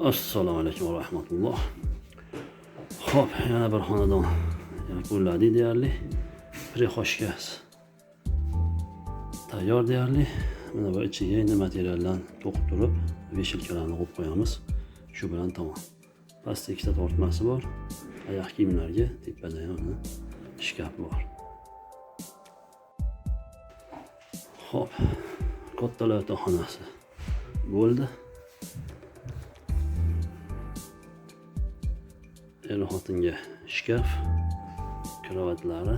Assalomu alaykum va rahmatulloh. Xo'p, yana bir xonadon yakunladik deyarli. Prixoshkasi tayyor deyarli. Mana bu ichiga endi materiallarni to'qib turib, veshilkalarni qo'yib qo'yamiz. Shu bilan tamom. Pastda ikkita tortmasi bor. Oyoq kiyimlarga tepada ham shkaf bor. Xo'p, kattalar yotoqxonasi bo'ldi. Er-xotinga shkaf, kravatlari.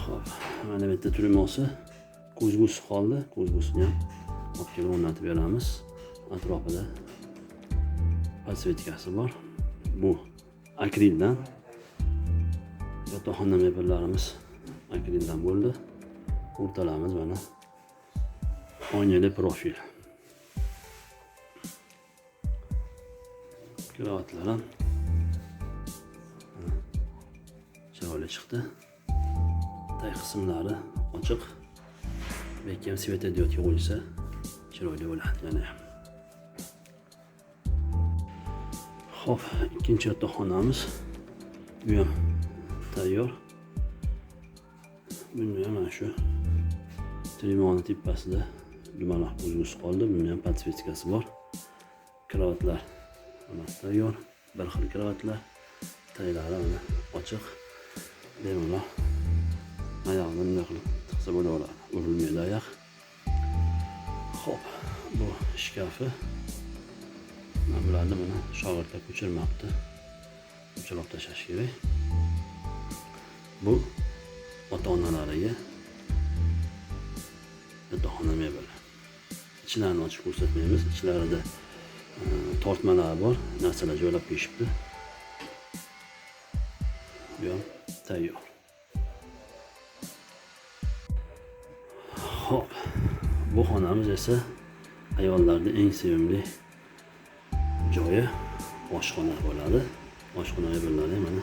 Xo'p, mana bu yerda turmoqsi, ko'zgusi qoldi. Ko'zgusini ham olib kelib o'rnatib beramiz. Atrofida podsvetkasi bor. Bu akrildan. Yotoqxona mebellarimiz akrildan bo'ldi. O'rtalarimiz mana oynali profil. Kravatlar ham chiroyli chiqdi. Tay qismlari ochiq. Belki ham svetodiodga qo'yilsa chiroyli bo'ladi yana. Xo'p, ikkinchi yotoqxonamiz. Bu ham tayyor. Bunda ham mana shu trimoni tepasida dumaloq ko'zgusi qoldi. Bunda ham podsvetkasi bor. Kravatlar tayyor. Bir xil kravatlar. Taylari mana ochiq. Bemalol oyog'ini bunday qilib tiqsa bo'laveradi. Urilmaydi oyoq. Xo'p, bu shkafi. Mana bularni mana shogirdlar ko'chirmabdi. Ko'chirib tashlash kerak. Bu ota-onalariga yotoqxona mebeli. Ichlarini ochib ko'rsatmaymiz. Ichlarida tortmalar bor, narsalar joylab qo'yishibdi. Bu ham tayyor. Xo'p, bu xonamiz esa ayollarning eng sevimli joyi oshxona bo'ladi. Oshxona mebellari mana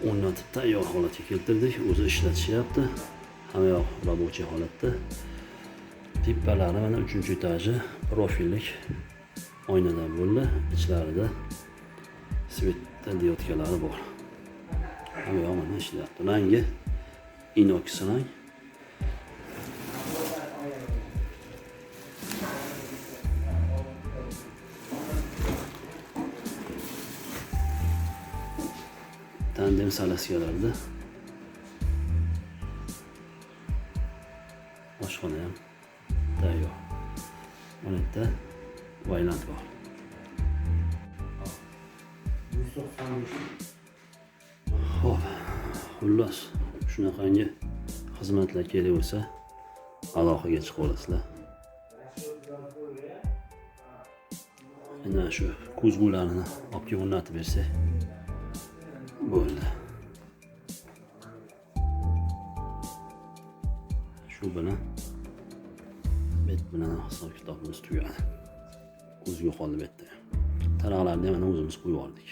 o'rnatib tayyor holatga keltirdik. O'zi ishlatishyapti. Hamma yoq rabochiy holatda. Tepalari mana 3-etaji profillik oynadan bo'ldi. Ichlarida svetodiodkalari bor. Hamma yoq mana ishlayapti. Rangi inox rang. Tandem salaskalarda. Oshxona ham tayyor. Mana yerda vaylant bor. Xo'p, xullas shunaqangi xizmatlar kerak bo'lsa, aloqaga chiqib olasizlar. Mana shu ko'zgularni olib kelib o'rnatib bersak bo'ldi. Shu bilan bet bilan hisob kitobimiz tugadi. Ko'zgu qoldi bu yerda. Taraqlarni ham o'zimiz qo'yib yubordik.